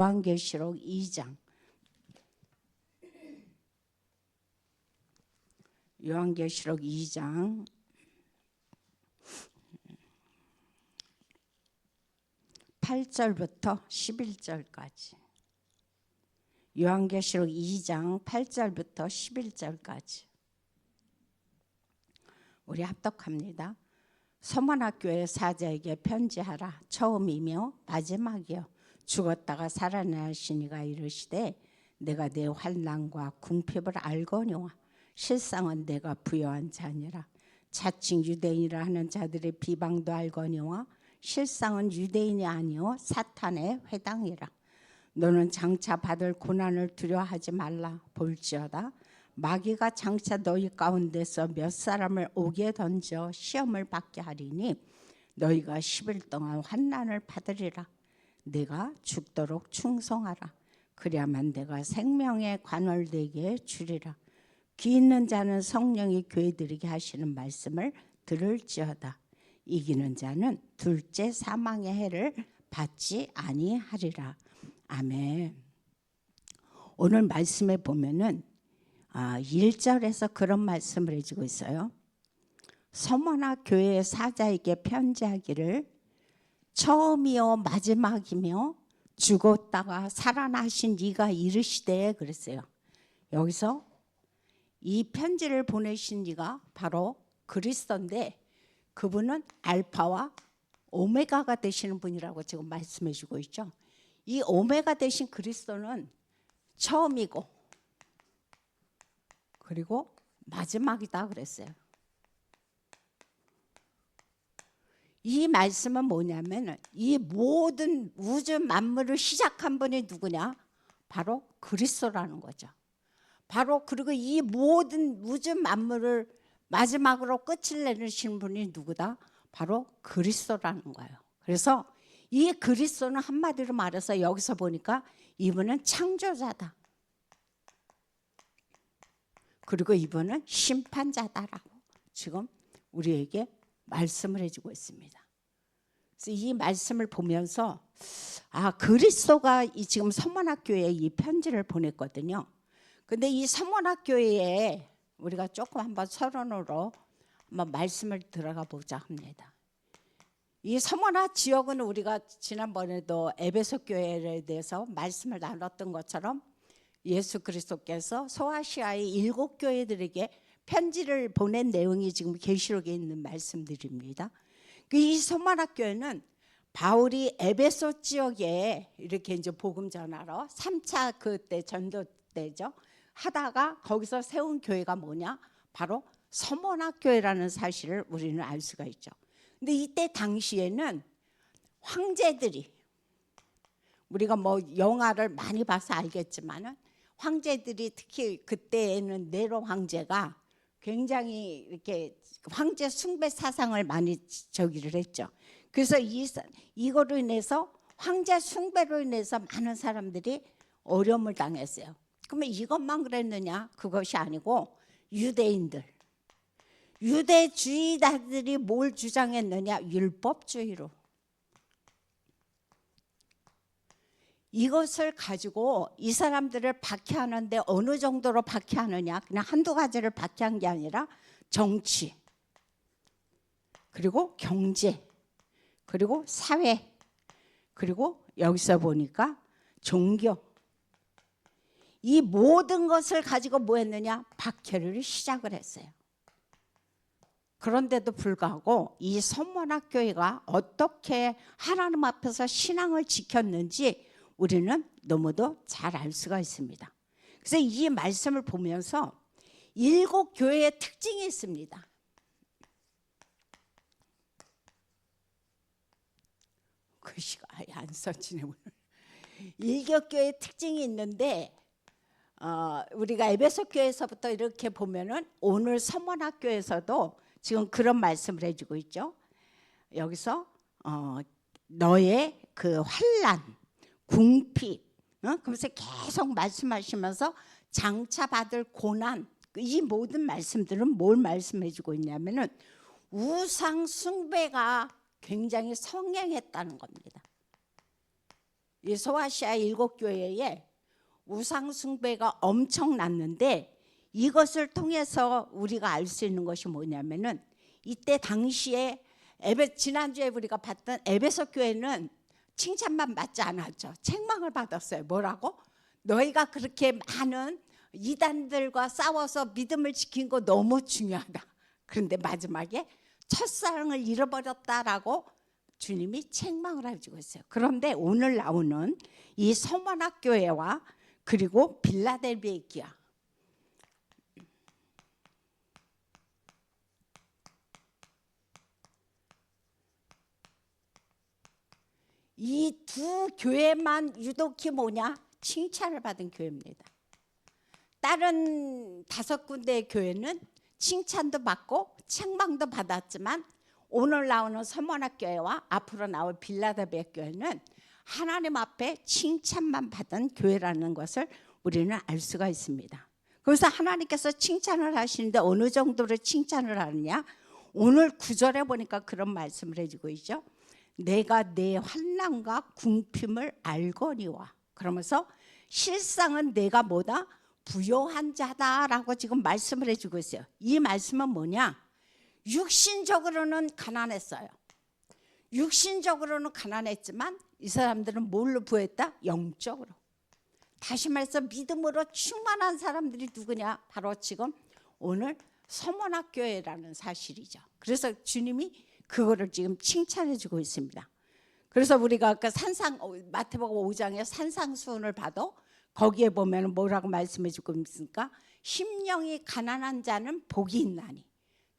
요한계시록 2장 요한계시록 2장 8절부터 11절까지 요한계시록 2장 8절부터 11절까지 우리 합독합니다. 서머나교회 사자에게 편지하라. 처음이며 마지막이요 죽었다가 살아나시니가 이르시되 내가 내 환난과 궁핍을 알거니와 실상은 내가 부여한 자니라. 자칭 유대인이라 하는 자들의 비방도 알거니와 실상은 유대인이 아니요 사탄의 회당이라. 너는 장차 받을 고난을 두려워하지 말라. 볼지어다 마귀가 장차 너희 가운데서 몇 사람을 옥에 던져 시험을 받게 하리니 너희가 10일 동안 환난을 받으리라. 내가 죽도록 충성하라. 그래야만 내가 생명의 관을 내게 주리라. 귀 있는 자는 성령이 교회들에게 하시는 말씀을 들을지어다. 이기는 자는 둘째 사망의 해를 받지 아니하리라. 아멘. 오늘 말씀에 보면은 1절에서 그런 말씀을 해주고 있어요. 서머나 교회의 사자에게 편지하기를 처음이요 마지막이며 죽었다가 살아나신 이가 이르시되 그랬어요. 여기서 이 편지를 보내신 이가 바로 그리스도인데 그분은 알파와 오메가가 되시는 분이라고 지금 말씀해 주고 있죠. 이 오메가 되신 그리스도는 처음이고 그리고 마지막이다 그랬어요. 이 말씀은 뭐냐면 이 모든 우주 만물을 시작한 분이 누구냐? 바로 그리스도라는 거죠. 바로 그리고 이 모든 우주 만물을 마지막으로 끝을 내리신 분이 누구다? 바로 그리스도라는 거예요. 그래서 이 그리스도는 한마디로 말해서 여기서 보니까 이분은 창조자다. 그리고 이분은 심판자다라고 지금 우리에게 말씀을 해주고 있습니다. 그래서 이 말씀을 보면서 그리스도가 지금 서머나교회에 이 편지를 보냈거든요. 근데 이 서머나교회에 우리가 조금 한번 서론으로 한번 말씀을 들어가 보자 합니다. 이 서머나 지역은 우리가 지난번에도 에베소 교회에 대해서 말씀을 나눴던 것처럼 예수 그리스도께서 소아시아의 7교회들에게 편지를 보낸 내용이 지금 계시록에 있는 말씀들입니다. 이 서머나 교회는 바울이 에베소 지역에 이렇게 이제 복음 전하러 3차 그때 전도 때죠. 하다가 거기서 세운 교회가 뭐냐? 바로 서머나 교회라는 사실을 우리는 알 수가 있죠. 근데 이때 당시에는 황제들이 우리가 뭐 영화를 많이 봐서 알겠지만은 황제들이 특히 그때에는 네로 황제가 굉장히 이렇게 황제 숭배 사상을 많이 저기를 했죠. 그래서 이거로 인해서 황제 숭배로 인해서 많은 사람들이 어려움을 당했어요. 그러면 이것만 그랬느냐? 그것이 아니고 유대주의자들이 뭘 주장했느냐? 율법주의로. 이것을 가지고 이 사람들을 박해하는데 어느 정도로 박해하느냐? 그냥 한두 가지를 박해한 게 아니라 정치, 그리고 경제, 그리고 사회, 그리고 여기서 보니까 종교. 이 모든 것을 가지고 뭐 했느냐? 박해를 시작을 했어요. 그런데도 불구하고 이 서머나 교회가 어떻게 하나님 앞에서 신앙을 지켰는지 우리는 너무도 잘 알 수가 있습니다. 그래서 이 말씀을 보면서 7교회의 특징이 있습니다. 글씨가 아예 안 써지네 오늘. 7교회의 특징이 있는데 우리가 에베소 교회에서부터 이렇게 보면은 오늘 서머나 교회에서도 지금 그런 말씀을 해주고 있죠. 여기서 너의 그 환난 궁핍, 그러면서 계속 말씀하시면서 장차 받을 고난, 이 모든 말씀들은 뭘 말씀해주고 있냐면은 우상 숭배가 굉장히 성행했다는 겁니다. 이 소아시아 7교회에 우상 숭배가 엄청났는데 이것을 통해서 우리가 알 수 있는 것이 뭐냐면은 이때 당시에 지난주에 우리가 봤던 에베소 교회는 칭찬만 받지 않았죠. 책망을 받았어요. 뭐라고? 너희가 그렇게 많은 이단들과 싸워서 믿음을 지킨 거 너무 중요하다. 그런데 마지막에 첫사랑을 잃어버렸다라고 주님이 책망을 해주고 있어요. 그런데 오늘 나오는 이 서머나 교회와 그리고 빌라델비아 교회, 이 두 교회만 유독히 뭐냐? 칭찬을 받은 교회입니다. 다른 5군데의 교회는 칭찬도 받고 책망도 받았지만 오늘 나오는 서머나 교회와 앞으로 나올 빌라델비아 교회는 하나님 앞에 칭찬만 받은 교회라는 것을 우리는 알 수가 있습니다. 그래서 하나님께서 칭찬을 하시는데 어느 정도로 칭찬을 하느냐? 오늘 9절에 보니까 그런 말씀을 해주고 있죠. 내가 내 환난과 궁핍을 알거니와. 그러면서 실상은 내가 뭐다? 부요한 자다라고 지금 말씀을 해주고 있어요. 이 말씀은 뭐냐? 육신적으로는 가난했어요. 육신적으로는 가난했지만 이 사람들은 뭘로 부했다? 영적으로. 다시 말해서 믿음으로 충만한 사람들이 누구냐? 바로 지금 오늘 서머나 교회라는 사실이죠. 그래서 주님이 그거를 지금 칭찬해 주고 있습니다. 그래서 우리가 아까 마태복음 5장에 산상수훈을 봐도 거기에 보면 뭐라고 말씀해 주고 있습니까? 심령이 가난한 자는 복이 있나니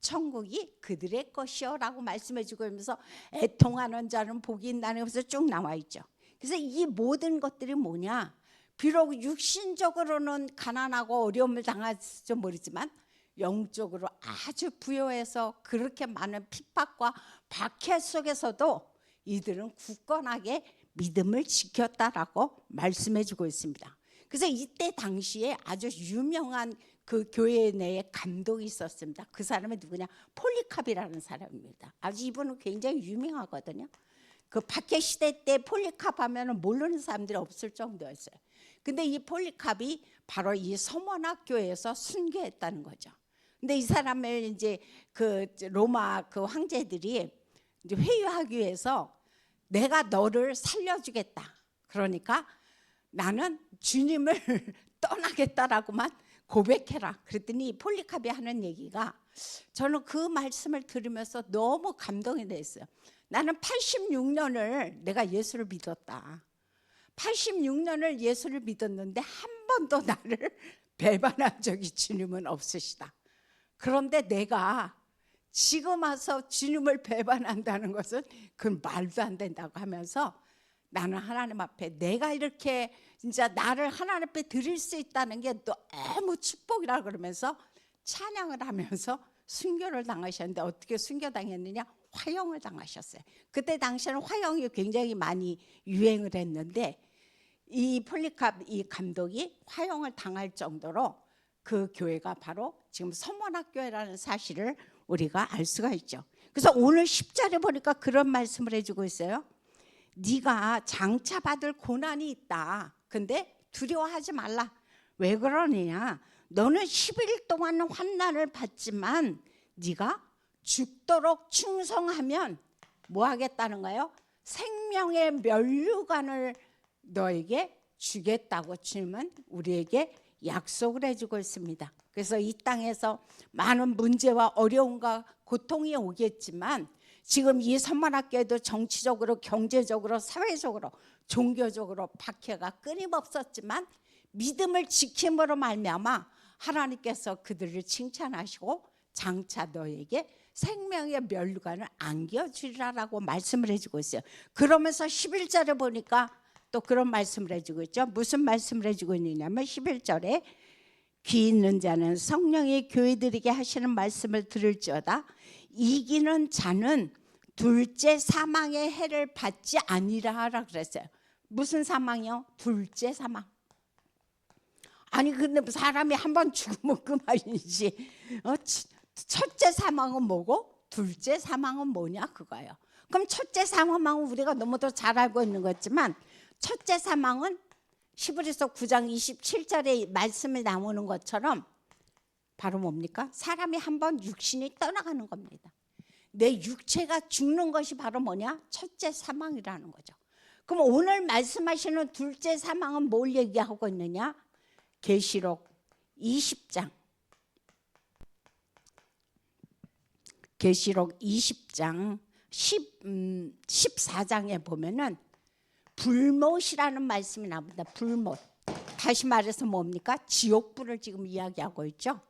천국이 그들의 것이요 라고 말씀해 주고 있면서 애통하는 자는 복이 있나니 하면서 쭉 나와 있죠. 그래서 이 모든 것들이 뭐냐? 비록 육신적으로는 가난하고 어려움을 당할지 모르지만 영적으로 아주 부요해서 그렇게 많은 핍박과 박해 속에서도 이들은 굳건하게 믿음을 지켰다라고 말씀해 주고 있습니다. 그래서 이때 당시에 아주 유명한 그 교회 내에 감독이 있었습니다. 그 사람이 누구냐? 폴리캅이라는 사람입니다. 아주 이분은 굉장히 유명하거든요. 그 박해 시대 때 폴리캅 하면은 모르는 사람들이 없을 정도였어요. 근데 이 폴리캅이 바로 이 서머나 교회에서 순교했다는 거죠. 근데 이 사람을 이제 그 로마 그 황제들이 이제 회유하기 위해서 내가 너를 살려주겠다. 그러니까 나는 주님을 떠나겠다라고만 고백해라. 그랬더니 폴리캅이 하는 얘기가 저는 그 말씀을 들으면서 너무 감동이 됐어요. 나는 86년을 내가 예수를 믿었다. 86년을 예수를 믿었는데 한 번도 나를 배반한 적이 주님은 없으시다. 그런데 내가 지금 와서 주님을 배반한다는 것은 그건 말도 안 된다고 하면서 나는 하나님 앞에 내가 이렇게 진짜 나를 하나님 앞에 드릴 수 있다는 게 너무 축복이라 그러면서 찬양을 하면서 순교를 당하셨는데 어떻게 순교당했느냐? 화형을 당하셨어요. 그때 당시에는 화형이 굉장히 많이 유행을 했는데 이 폴리캅 이 감독이 화형을 당할 정도로 그 교회가 바로 지금 서머나 교회라는 사실을 우리가 알 수가 있죠. 그래서 오늘 10절에 보니까 그런 말씀을 해주고 있어요. 네가 장차 받을 고난이 있다. 근데 두려워하지 말라. 왜 그러느냐? 너는 10일 동안 환난을 받지만 네가 죽도록 충성하면 뭐 하겠다는 거예요? 생명의 면류관을 너에게 주겠다고 주님은 우리에게 약속을 해주고 있습니다. 그래서 이 땅에서 많은 문제와 어려움과 고통이 오겠지만 지금 이 선만학교에도 정치적으로 경제적으로 사회적으로 종교적으로 박해가 끊임없었지만 믿음을 지킴으로 말미암아 하나님께서 그들을 칭찬하시고 장차 너에게 생명의 면류관을 안겨주리라라고 말씀을 해주고 있어요. 그러면서 11절에 보니까 또 그런 말씀을 해주고 있죠. 무슨 말씀을 해주고 있느냐면 11절에 귀 있는 자는 성령이 교회들에게 하시는 말씀을 들을지어다. 이기는 자는 둘째 사망의 해를 받지 아니라라 그랬어요. 무슨 사망이요? 둘째 사망. 아니 근데 사람이 한 번 죽으면 그만이지. 첫째 사망은 뭐고 둘째 사망은 뭐냐 그거예요. 그럼 첫째 사망은 우리가 너무도 잘 알고 있는 거지만 첫째 사망은 히브리서 9장 27절에 말씀이 나오는 것처럼 바로 뭡니까? 사람이 한번 육신이 떠나가는 겁니다. 내 육체가 죽는 것이 바로 뭐냐? 첫째 사망이라는 거죠. 그럼 오늘 말씀하시는 둘째 사망은 뭘 얘기하고 있느냐? 계시록 20장. 계시록 20장 14장에 보면은 불못이라는 말씀이 나옵니다. 불못. 다시 말해서 뭡니까? 지옥불을 지금 이야기하고 있죠.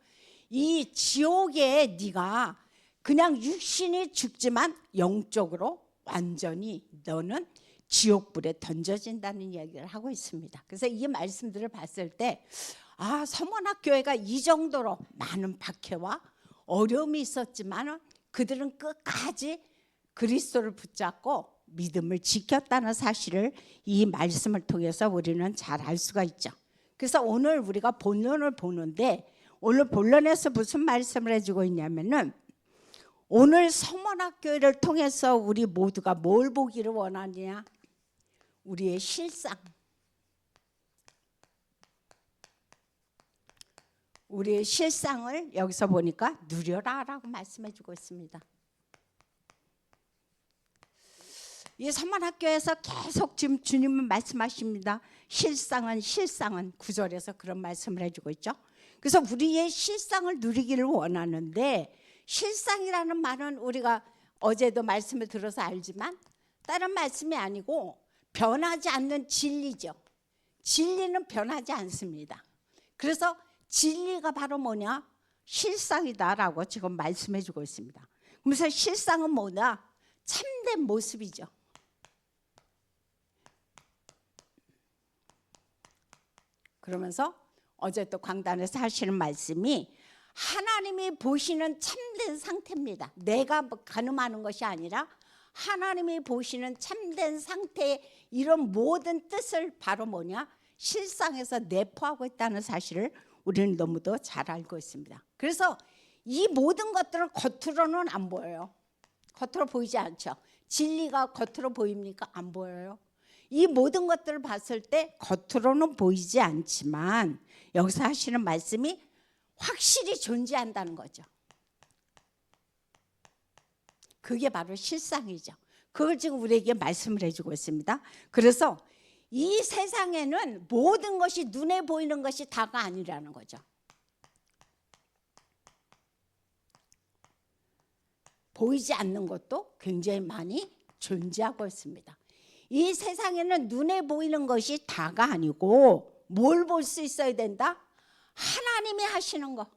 이 지옥에 네가 그냥 육신이 죽지만 영적으로 완전히 너는 지옥불에 던져진다는 이야기를 하고 있습니다. 그래서 이 말씀들을 봤을 때 서문학교회가 이 정도로 많은 박해와 어려움이 있었지만 그들은 끝까지 그리스도를 붙잡고 믿음을 지켰다는 사실을 이 말씀을 통해서 우리는 잘 알 수가 있죠. 그래서 오늘 우리가 본론을 보는데 오늘 본론에서 무슨 말씀을 해주고 있냐면은 오늘 서문학교회를 통해서 우리 모두가 뭘 보기를 원하느냐? 우리의 실상. 우리의 실상을 여기서 보니까 누려라라고 말씀해주고 있습니다. 이 서문학교에서 계속 지금 주님은 말씀하십니다. 실상은 9절에서 그런 말씀을 해주고 있죠. 그래서 우리의 실상을 누리기를 원하는데 실상이라는 말은 우리가 어제도 말씀을 들어서 알지만 다른 말씀이 아니고 변하지 않는 진리죠. 진리는 변하지 않습니다. 그래서 진리가 바로 뭐냐? 실상이다라고 지금 말씀해주고 있습니다. 그래서 실상은 뭐냐? 참된 모습이죠. 그러면서 어제 또 강단에서 하시는 말씀이 하나님이 보시는 참된 상태입니다. 내가 가늠하는 것이 아니라 하나님이 보시는 참된 상태의 이런 모든 뜻을 바로 뭐냐? 실상에서 내포하고 있다는 사실을 우리는 너무도 잘 알고 있습니다. 그래서 이 모든 것들은 겉으로는 안 보여요. 겉으로 보이지 않죠. 진리가 겉으로 보입니까? 안 보여요. 이 모든 것들을 봤을 때 겉으로는 보이지 않지만 여기서 하시는 말씀이 확실히 존재한다는 거죠. 그게 바로 실상이죠. 그걸 지금 우리에게 말씀을 해주고 있습니다. 그래서 이 세상에는 모든 것이 눈에 보이는 것이 다가 아니라는 거죠. 보이지 않는 것도 굉장히 많이 존재하고 있습니다. 이 세상에는 눈에 보이는 것이 다가 아니고 뭘 볼 수 있어야 된다? 하나님이 하시는 거.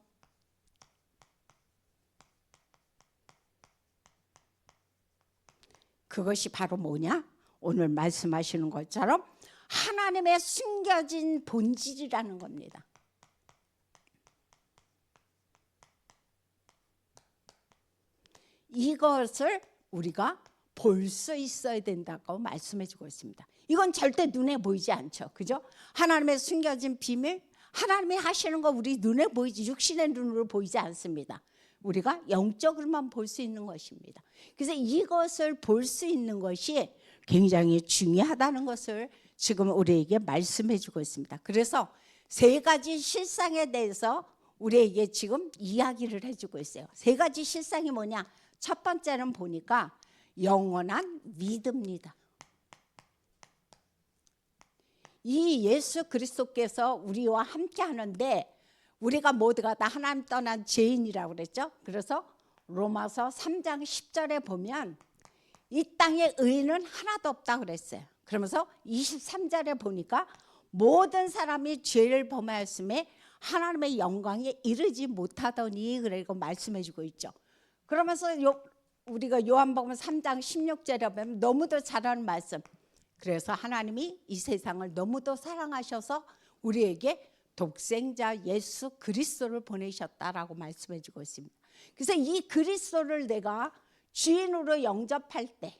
그것이 바로 뭐냐? 오늘 말씀하시는 것처럼 하나님의 숨겨진 본질이라는 겁니다. 이것을 우리가 볼 수 있어야 된다고 말씀해주고 있습니다. 이건 절대 눈에 보이지 않죠. 그죠? 하나님의 숨겨진 비밀, 하나님이 하시는 거 우리 눈에 보이지 육신의 눈으로 보이지 않습니다. 우리가 영적으로만 볼 수 있는 것입니다. 그래서 이것을 볼 수 있는 것이 굉장히 중요하다는 것을 지금 우리에게 말씀해 주고 있습니다. 그래서 세 가지 실상에 대해서 우리에게 지금 이야기를 해주고 있어요. 세 가지 실상이 뭐냐? 첫 번째는 보니까 영원한 믿음입니다. 이 예수 그리스도께서 우리와 함께 하는데 우리가 모두가 다 하나님 떠난 죄인이라고 그랬죠. 그래서 로마서 3장 10절에 보면 이 땅에 의인은 하나도 없다 그랬어요. 그러면서 23절에 보니까 모든 사람이 죄를 범하였음에 하나님의 영광에 이르지 못하더니 그리고 말씀해 주고 있죠. 그러면서 우리가 요한복음 3장 16절에 보면 너무도 잘하는 말씀. 그래서 하나님이 이 세상을 너무도 사랑하셔서 우리에게 독생자 예수 그리스도를 보내셨다라고 말씀해 주고 있습니다. 그래서 이 그리스도를 내가 주인으로 영접할 때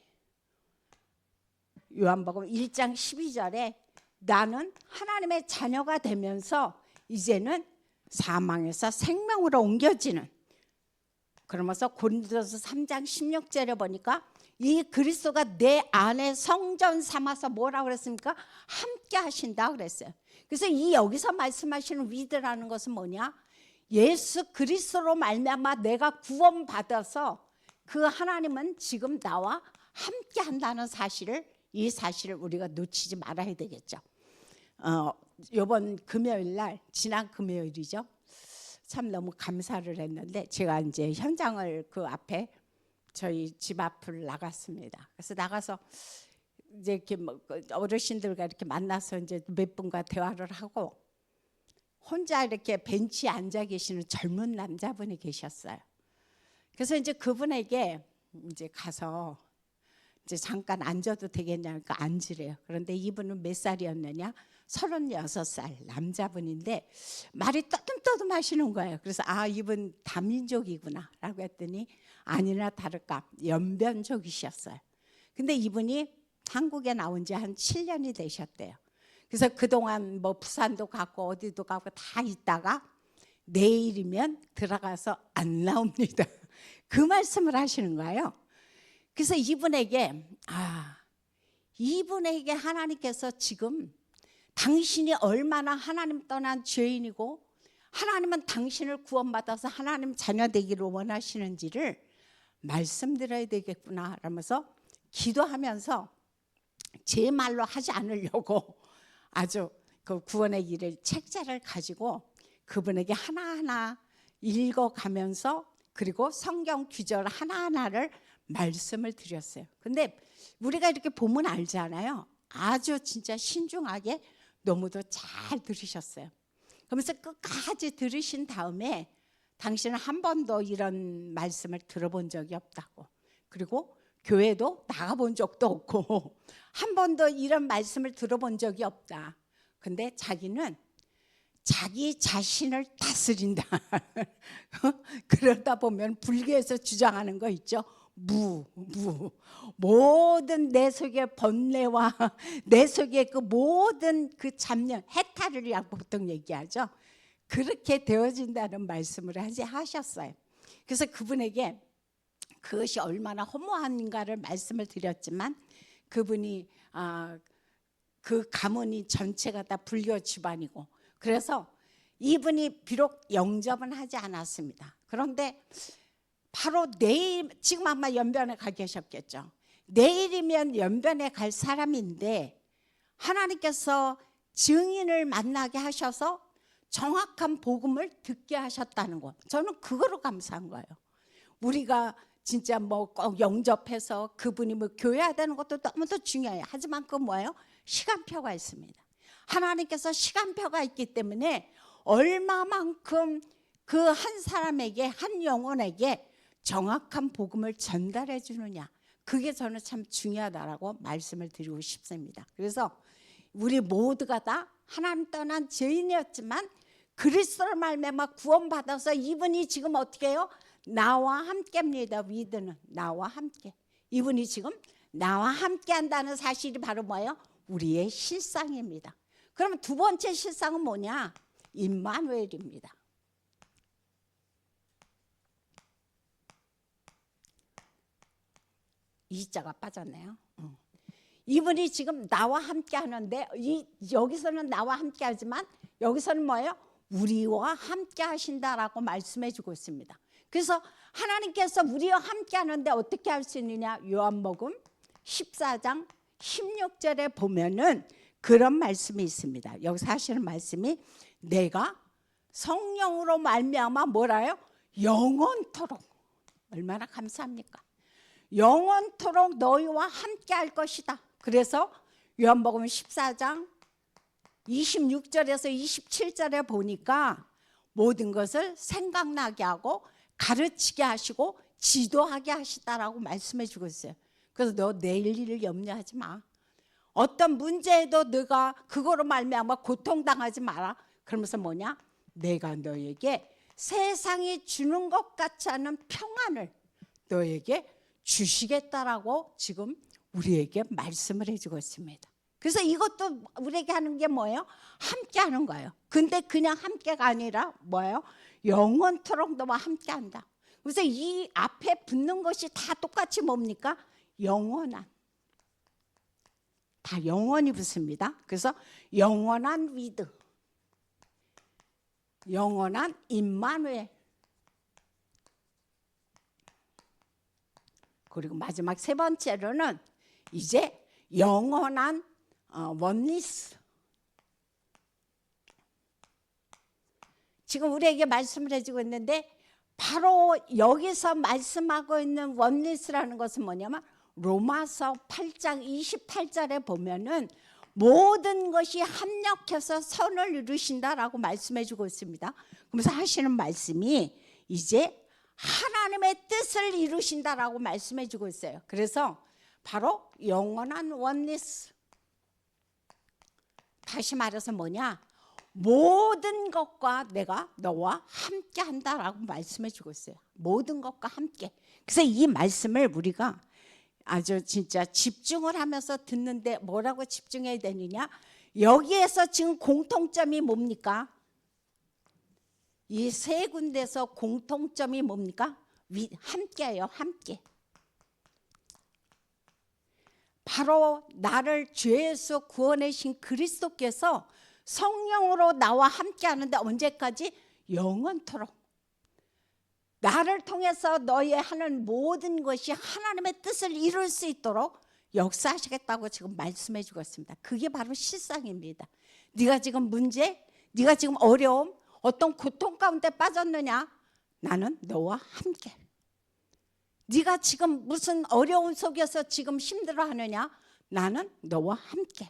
요한복음 1장 12절에 나는 하나님의 자녀가 되면서 이제는 사망에서 생명으로 옮겨지는, 그러면서 고린도서 3장 16절에 보니까 이 그리스도가 내 안에 성전 삼아서 뭐라고 그랬습니까? 함께 하신다 그랬어요. 그래서 이 여기서 말씀하시는 위드라는 것은 뭐냐? 예수 그리스도로 말미암아 내가 구원받아서 그 하나님은 지금 나와 함께 한다는 사실을, 이 사실을 우리가 놓치지 말아야 되겠죠. 이번 금요일 날, 지난 금요일이죠. 참 너무 감사를 했는데 제가 이제 현장을 그 앞에 저희 집 앞을 나갔습니다. 그래서 나가서 이제 이렇게 뭐 어르신들과 이렇게 만나서 이제 몇 분과 대화를 하고 혼자 이렇게 벤치에 앉아 계시는 젊은 남자분이 계셨어요. 그래서 이제 그분에게 이제 가서 이제 잠깐 앉아도 되겠냐니까 앉으래요. 그런데 이분은 몇 살이었느냐? 36살 남자분인데 말이 떠듬떠듬 하시는 거예요. 그래서 아, 이분 다민족이구나 라고 했더니 아니나 다를까 연변족이셨어요. 근데 이분이 한국에 나온 지 한 7년이 되셨대요. 그래서 그동안 뭐 부산도 가고 어디도 가고 다 있다가 내일이면 들어가서 안 나옵니다. 그 말씀을 하시는 거예요. 그래서 이분에게 이분에게 하나님께서 지금 당신이 얼마나 하나님 떠난 죄인이고 하나님은 당신을 구원받아서 하나님 자녀 되기를 원하시는지를 말씀드려야 되겠구나 라면서 기도하면서 제 말로 하지 않으려고 아주 그 구원의 길을 책자를 가지고 그분에게 하나하나 읽어가면서 그리고 성경 구절 하나하나를 말씀을 드렸어요. 근데 우리가 이렇게 보면 알잖아요. 아주 진짜 신중하게 너무도 잘 들으셨어요. 그러면서 끝까지 들으신 다음에 당신은 한 번도 이런 말씀을 들어본 적이 없다고, 그리고 교회도 나가본 적도 없고 한 번도 이런 말씀을 들어본 적이 없다. 근데 자기는 자기 자신을 다스린다. 그러다 보면 불교에서 주장하는 거 있죠. 모든 내 속의 번뇌와 내 속의 그 모든 그 잡념, 해탈이라고 보통 얘기하죠. 그렇게 되어진다는 말씀을 하셨어요. 그래서 그분에게 그것이 얼마나 허무한가를 말씀을 드렸지만 그분이 그 가문이 전체가 다 불교 집안이고 그래서 이분이 비록 영접은 하지 않았습니다. 그런데 바로 내일, 지금 아마 연변에 가 계셨겠죠. 내일이면 연변에 갈 사람인데 하나님께서 증인을 만나게 하셔서 정확한 복음을 듣게 하셨다는 것, 저는 그거로 감사한 거예요. 우리가 진짜 뭐 꼭 영접해서 그분이 뭐 교회하다는 것도 너무도 중요해요. 하지만 그건 뭐예요? 시간표가 있습니다. 하나님께서 시간표가 있기 때문에 얼마만큼 그 한 사람에게, 한 영혼에게 정확한 복음을 전달해 주느냐, 그게 저는 참 중요하다라고 말씀을 드리고 싶습니다. 그래서 우리 모두가 다 하나님 떠난 죄인이었지만 그리스도로 말미암아 구원받아서 이분이 지금 어떻게 해요? 나와 함께입니다. 위드는 나와 함께. 이분이 지금 나와 함께 한다는 사실이 바로 뭐예요? 우리의 실상입니다. 그러면 두 번째 실상은 뭐냐? 임마누엘입니다. 이자가 빠졌네요. 이분이 지금 나와 함께 하는데 여기서는 나와 함께 하지만 여기서는 뭐예요? 우리와 함께 하신다라고 말씀해 주고 있습니다. 그래서 하나님께서 우리와 함께 하는데 어떻게 할 수 있느냐? 요한복음 14장 16절에 보면은 그런 말씀이 있습니다. 여기서 하시는 말씀이 내가 성령으로 말미암아 뭐라요? 영원토록, 얼마나 감사합니까? 영원토록 너희와 함께 할 것이다. 그래서 요한복음 14장 26절에서 27절에 보니까 모든 것을 생각나게 하고 가르치게 하시고 지도하게 하시다라고 말씀해 주고 있어요. 그래서 너 내일 일을 염려하지 마. 어떤 문제에도 너가 그거로 말미암아 고통당하지 마라. 그러면서 뭐냐? 내가 너에게 세상이 주는 것 같지 않은 평안을 너에게 주시겠다라고 지금 우리에게 말씀을 해주고 있습니다. 그래서 이것도 우리에게 하는 게 뭐예요? 함께 하는 거예요. 근데 그냥 함께가 아니라 뭐예요? 영원토록 너와 함께 한다. 그래서 이 앞에 붙는 것이 다 똑같이 뭡니까? 영원한, 다 영원히 붙습니다. 그래서 영원한 위드, 영원한 임마누엘, 그리고 마지막 세 번째로는 이제 영원한 원리스. 지금 우리에게 말씀을 해주고 있는데 바로 여기서 말씀하고 있는 원리스라는 것은 뭐냐면 로마서 8장 28절에 보면은 모든 것이 합력해서 선을 이루신다라고 말씀해주고 있습니다. 그러면서 하시는 말씀이 이제 하나님의 뜻을 이루신다라고 말씀해주고 있어요. 그래서 바로 영원한 원리스. 다시 말해서 뭐냐? 모든 것과 내가 너와 함께 한다라고 말씀해주고 있어요. 모든 것과 함께. 그래서 이 말씀을 우리가 아주 진짜 집중을 하면서 듣는데 뭐라고 집중해야 되느냐? 여기에서 지금 공통점이 뭡니까? 이 세 군데에서 공통점이 뭡니까? 함께예요. 함께. 바로 나를 죄에서 구원하신 그리스도께서 성령으로 나와 함께 하는데 언제까지? 영원토록. 나를 통해서 너희 하는 모든 것이 하나님의 뜻을 이룰 수 있도록 역사하시겠다고 지금 말씀해 주고 있습니다. 그게 바로 실상입니다. 네가 지금 문제, 네가 지금 어려움, 어떤 고통 가운데 빠졌느냐? 나는 너와 함께. 네가 지금 무슨 어려움 속에서 지금 힘들어하느냐? 나는 너와 함께.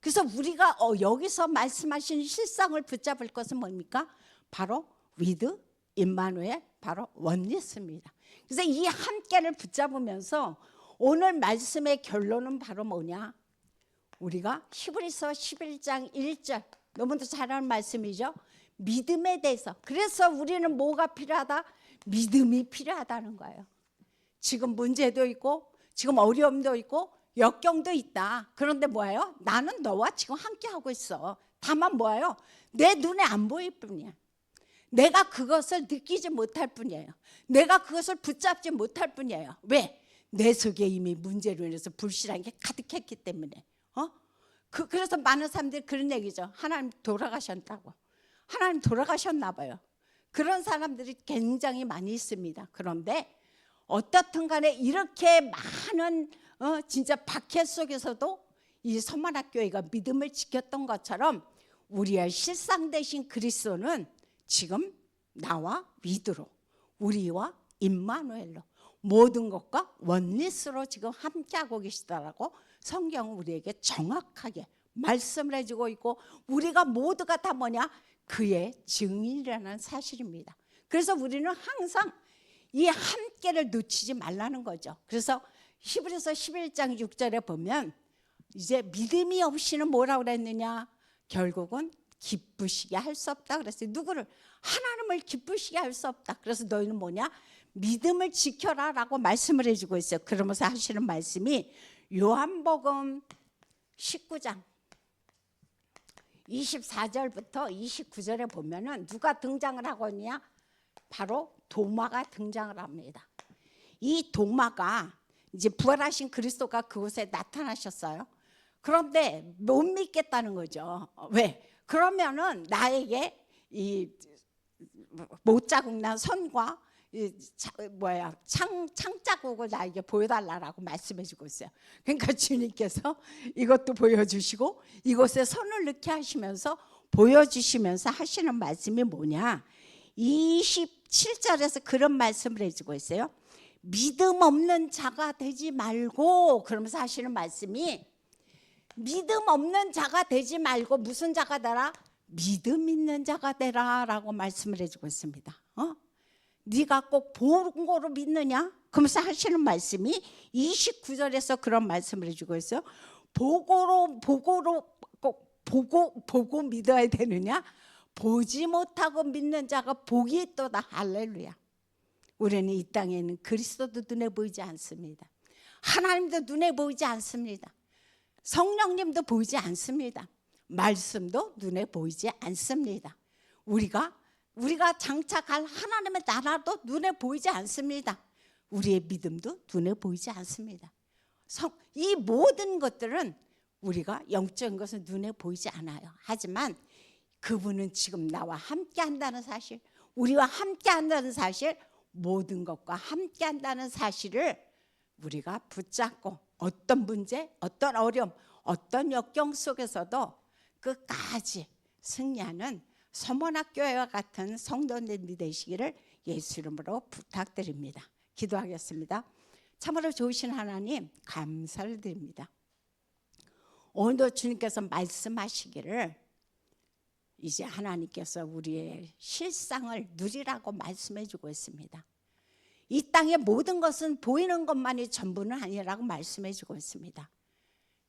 그래서 우리가 여기서 말씀하신 실상을 붙잡을 것은 뭡니까? 바로 위드, 임마누엘, 바로 원리스입니다. 그래서 이 함께를 붙잡으면서 오늘 말씀의 결론은 바로 뭐냐? 우리가 히브리서 11장 1절 너무도 잘 아는 말씀이죠. 믿음에 대해서. 그래서 우리는 뭐가 필요하다? 믿음이 필요하다는 거예요. 지금 문제도 있고 지금 어려움도 있고 역경도 있다. 그런데 뭐예요? 나는 너와 지금 함께 하고 있어. 다만 뭐예요? 내 눈에 안 보일 뿐이야. 내가 그것을 느끼지 못할 뿐이에요. 내가 그것을 붙잡지 못할 뿐이에요. 왜? 내 속에 이미 문제로 인해서 불신한 게 가득했기 때문에. 그래서 많은 사람들이 그런 얘기죠. 하나님 돌아가셨다고. 하나님 돌아가셨나 봐요. 그런 사람들이 굉장히 많이 있습니다. 그런데 어떻든 간에 이렇게 많은 진짜 박해 속에서도 이 서만학교회가 믿음을 지켰던 것처럼 우리의 실상 되신 그리스도는 지금 나와 위드로, 우리와 임마누엘로 모든 것과 원리스로 지금 함께하고 계시다라고 성경은 우리에게 정확하게 말씀을 해주고 있고 우리가 모두가 다 뭐냐? 그의 증인이라는 사실입니다. 그래서 우리는 항상 이 함께를 놓치지 말라는 거죠. 그래서 히브리서 11장 6절에 보면 이제 믿음이 없이는 뭐라고 그랬느냐? 결국은 기쁘시게 할 수 없다 그랬어요. 누구를? 하나님을 기쁘시게 할 수 없다. 그래서 너희는 뭐냐? 믿음을 지켜라 라고 말씀을 해주고 있어요. 그러면서 하시는 말씀이 요한복음 19장 24절부터 29절에 보면은 누가 등장을 하고 있냐? 바로 도마가 등장을 합니다. 이 도마가 이제 부활하신 그리스도가 그곳에 나타나셨어요. 그런데 못 믿겠다는 거죠. 왜? 그러면은 나에게 이 못자국 난 선과 창자국을 나에게 보여달라고 말씀해주고 있어요. 그러니까 주님께서 이것도 보여주시고 이곳에 손을 넣게 하시면서 보여주시면서 하시는 말씀이 뭐냐? 27절에서 그런 말씀을 해주고 있어요. 믿음 없는 자가 되지 말고, 그러면서 하시는 말씀이 믿음 없는 자가 되지 말고 무슨 자가 되라? 믿음 있는 자가 되라 라고 말씀을 해주고 있습니다. 네가 꼭 보고로 믿느냐? 그러면서 하시는 말씀이 29절에서 그런 말씀을 해주고 있어요. 보고로 꼭 보고 믿어야 되느냐? 보지 못하고 믿는 자가 복이 있도다. 할렐루야. 우리는 이 땅에는 그리스도도 눈에 보이지 않습니다. 하나님도 눈에 보이지 않습니다. 성령님도 보이지 않습니다. 말씀도 눈에 보이지 않습니다. 우리가 장착할 하나님의 나라도 눈에 보이지 않습니다. 우리의 믿음도 눈에 보이지 않습니다. 이 모든 것들은 우리가 영적인 것은 눈에 보이지 않아요. 하지만 그분은 지금 나와 함께 한다는 사실, 우리와 함께 한다는 사실, 모든 것과 함께 한다는 사실을 우리가 붙잡고 어떤 문제, 어떤 어려움, 어떤 역경 속에서도 끝까지 승리하는 서문학교회와 같은 성도님들이 되시기를 예수 이름으로 부탁드립니다. 기도하겠습니다. 참으로 좋으신 하나님 감사를 드립니다. 오늘도 주님께서 말씀하시기를 이제 하나님께서 우리의 실상을 누리라고 말씀해 주고 있습니다. 이 땅의 모든 것은 보이는 것만이 전부는 아니라고 말씀해 주고 있습니다.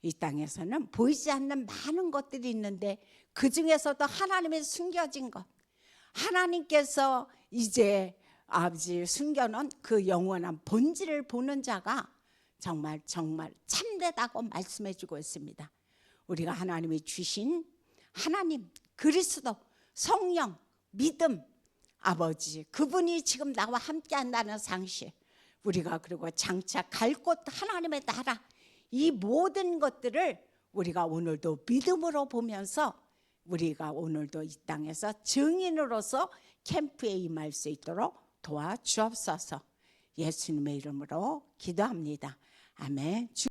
이 땅에서는 보이지 않는 많은 것들이 있는데 그 중에서도 하나님의 숨겨진 것, 하나님께서 이제 아버지 숨겨놓은 그 영원한 본질을 보는 자가 정말 참되다고 말씀해 주고 있습니다. 우리가 하나님이 주신 하나님, 그리스도, 성령, 믿음, 아버지 그분이 지금 나와 함께 한다는 상실, 우리가 그리고 장차 갈 곳 하나님의 나라, 이 모든 것들을 우리가 오늘도 믿음으로 보면서 우리가 오늘도 이 땅에서 증인으로서 캠프에 임할 수 있도록 도와주옵소서. 예수님의 이름으로 기도합니다. 아멘.